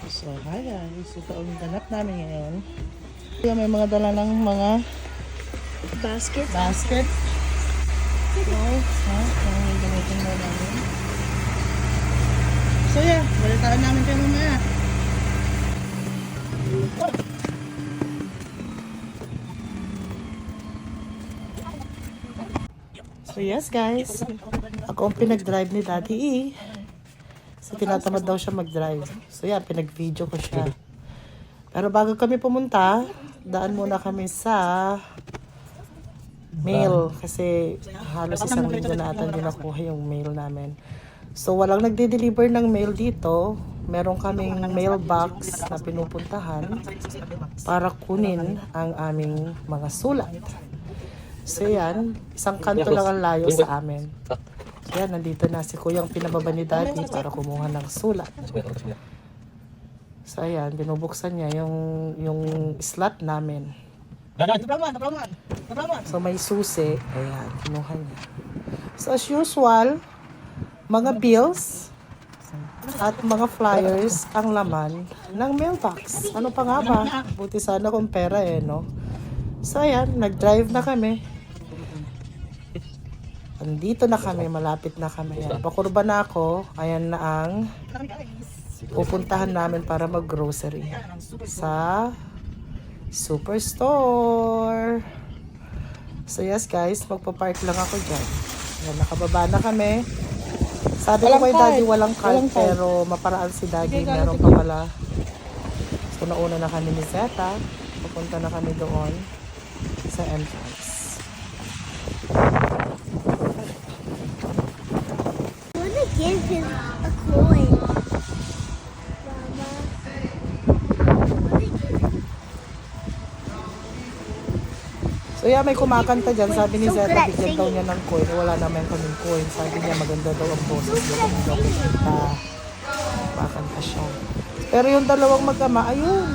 So, hi guys. Ito ang ganap namin ngayon. May mga dala ng mga basket. So, ang gamitin mo namin. So, yeah. Balitaan namin kayo mamaya. So, yes guys. Ako ang pinag-drive ni Daddy E. So, tinatamad daw siya mag-drive. So, yan, pinag-video ko siya. Pero bago kami pumunta, daan muna kami sa mail. Kasi halos isang linggo na ata hindi nakuha yung mail namin. So, walang nagde-deliver ng mail dito. Meron kaming mailbox na pinupuntahan para kunin ang aming mga sulat. So, yan. Isang kanto lang ang layo sa amin. So, yan, nandito na si Kuyang pinababa ni Daddy para kumuha ng sulat. So, ayan, binubuksan niya yung slot namin. So, may susi. Ayan, kinuha niya. So, as usual, mga bills at mga flyers ang laman ng mailbox. Ano pa nga ba? Buti sana kung pera no? So, ayan, nag-drive na kami. Andito na kami, malapit na kami. Ayan, pakurba na ako. Ayan na ang pupuntahan namin para mag-grocery sa Superstore. So yes guys, magpa-park lang ako dyan. Ayan, nakababa na kami. Sabi ko kay Daddy walang card, pero maparaan si Daddy, meron pa pala. So nauna na kami ni Zeta. Pupunta na kami doon sa entrance. Give him a coin. So yeah, may kumakanta dyan. Sabi ni Zeta, bigyan daw niya ng coin. Wala naman kaming coin. Sabi niya maganda daw ang boses niya kung daw kumanta. Kumakanta siya. Pero yung dalawang mag-ama, ayun.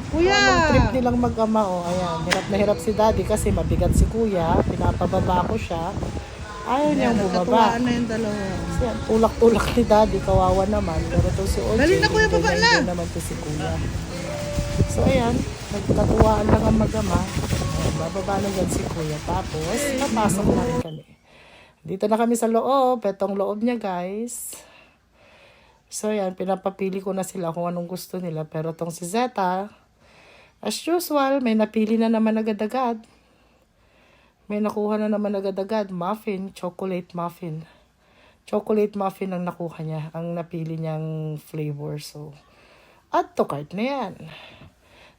Kuya! Yung trip nilang mag-ama, ayan. Hirap na hirap si Daddy kasi mabigat si Kuya. Pinapababa ko siya. Ayaw niyang bumaba. Na yung dalawa. So, yan, tulak-tulak ni Daddy, kawawa naman. Pero to si OJ, Dali na Kuya, baba na! Hindi naman to si Kuya. So ayan, nagkatuwaan lang ang mag-ama. Bababa na dyan si Kuya. Tapos, napasok na rin kami. Dito na kami sa loob. Etong loob niya guys. So ayan, pinapapili ko na sila kung anong gusto nila. Pero tong si Zeta, as usual, may napili na naman agad-agad. May nakuha na naman agad-agad. Muffin, chocolate muffin. Chocolate muffin ang nakuha niya. Ang napili niyang flavor. So, add to cart na yan.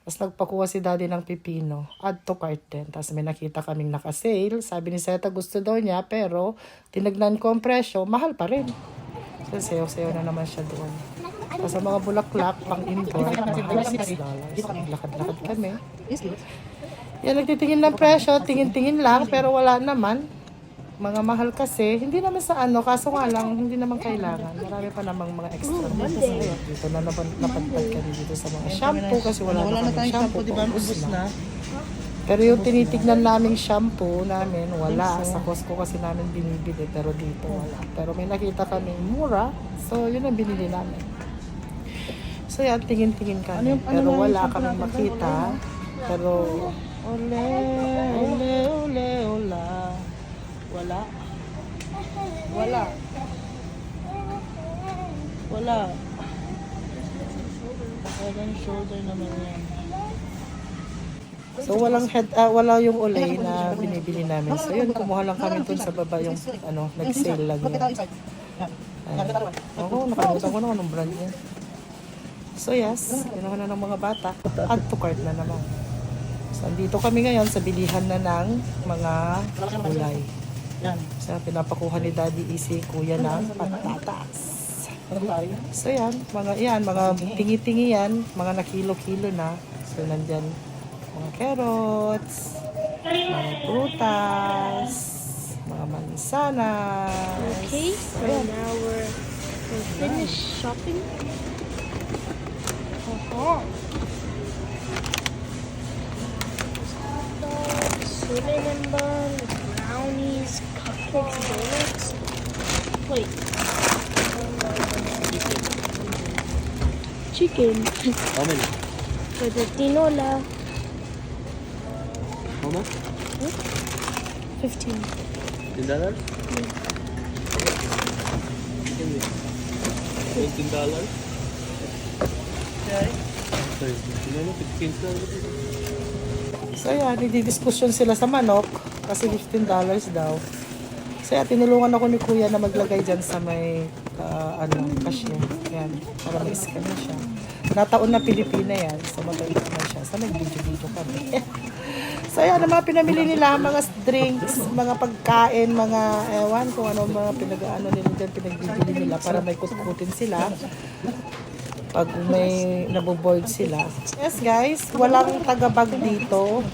Tapos nagpakuha si Daddy ng pipino. Add to cart din. Tapos may nakita kaming naka-sale. Sabi ni Zeta gusto daw niya. Pero tinagnan ko ang presyo. Mahal pa rin. So, sayo-sayo na naman siya doon. Tapos sa mga bulaklak, pang indoor, mahal $6. Lakad-lakad kami. Yan, nagtitingin ng presyo, tingin-tingin lang, pero wala naman. Mga mahal kasi, hindi naman sa kaso nga lang, hindi naman kailangan. Marami pa namang mga extra dito. Dito na napadpad kami dito sa mga shampoo, kasi wala na kami shampoo, diba? Ubus na. Pero yung tinitignan naming shampoo namin, wala. Sa Costco kasi namin binibili, pero dito wala. Pero may nakita kami mura, so yun ang binili namin. So yan, tingin-tingin kami. Pero wala kaming makita. Pero ole, ole, ole, ola. Wala. Wala. Wala. Head and shoulder naman yan. So walang wala yung olay na binibili namin. So yun, kumuha lang kami dun sa baba yung nag-sale lang yun. Oo, nakalimutan ko na anong brand yan. So yes, kinuha na ng mga bata. Add to cart na naman. So, andito kami ngayon sa bilihan na ng mga gulay. So, pinapakuha ni Daddy si Kuya ng patatas. So, mga tingi-tingi yan, mga nakilo-kilo na. So, nandyan mga carrots, mga prutas, mga mansanas. Okay, so now we're finished shopping. Cinnamon bun, brownies, cupcakes, donuts. Wait. chicken. How many? For the tinola, How much? 15. $10? $15? Sorry, $15? So yan, nididiskusyon sila sa manok kasi $15 daw. So yan, tinulungan ako ni Kuya na maglagay dyan sa may cashier. Yan, para may scan na siya. Nataon na Pilipina yan. So mabait naman siya. So nag-video kami. So yan, ang mga pinamili nila, mga drinks, mga pagkain, mga ewan kung ano mga pinag-ano nila dyan, pinagbibili nila para may kutkutin sila. Pag may naboboard sila. Yes guys, walang tagabag dito.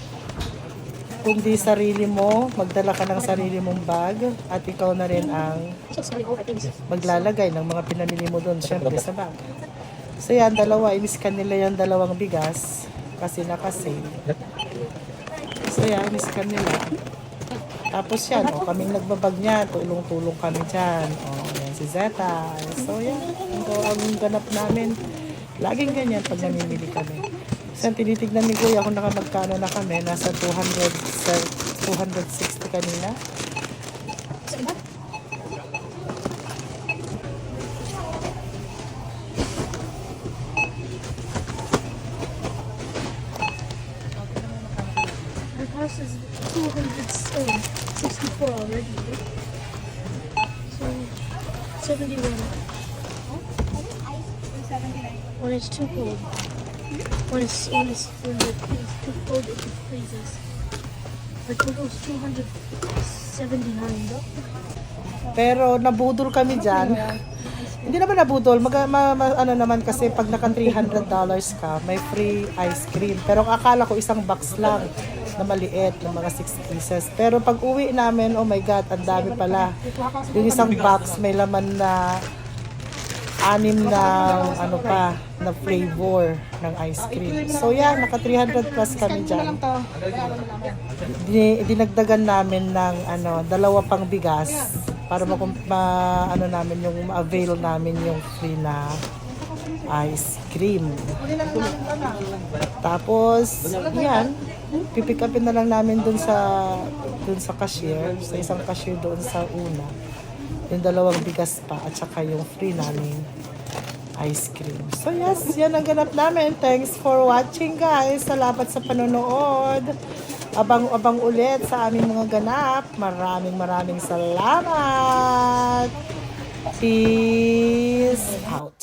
Kundi sarili mo, magdala ka ng sarili mong bag at ikaw na rin ang maglalagay ng mga pinamili mo doon, syempre sa bag. So yan, dalawa, iniskan nila yung dalawang bigas kasi naka-sale. So yan, iniskan nila. Tapos yan, kaming nagbabag niya, tulong-tulong kami dyan. Yan si Zeta. So yan, ang ganap namin. Laging ganyan pag namimili kami. So tinitignan ni Kuya kung magkano na kami. Nasa 260 kanina. Our house is 264 already. So 71. When it's too cold. When it's too cold, it freezes. Like it was 279 though. Pero nabudol kami dyan. Hindi naman nabudol. Ano naman kasi pag naka $300 ka, may free ice cream. Pero ang akala ko isang box lang na maliit, ng mga 6 pieces. Pero pag uwi namin, oh my God, ang dami pala. Yung isang box may laman na 6 na na flavor ng ice cream. So yan, naka 300 plus kami dyan. Dinagdagan namin ng 2 pang bigas para namin yung ma-avail namin yung free na ice cream. Tapos yan, pipick upin na lang namin dun sa cashier, sa isang cashier doon sa una. Yung 2 bigas pa at saka yung free namin ice cream. So yes, yan ang ganap namin. Thanks for watching guys. Salamat sa panonood. Abang ulit sa aming mga ganap. Maraming salamat. Peace out.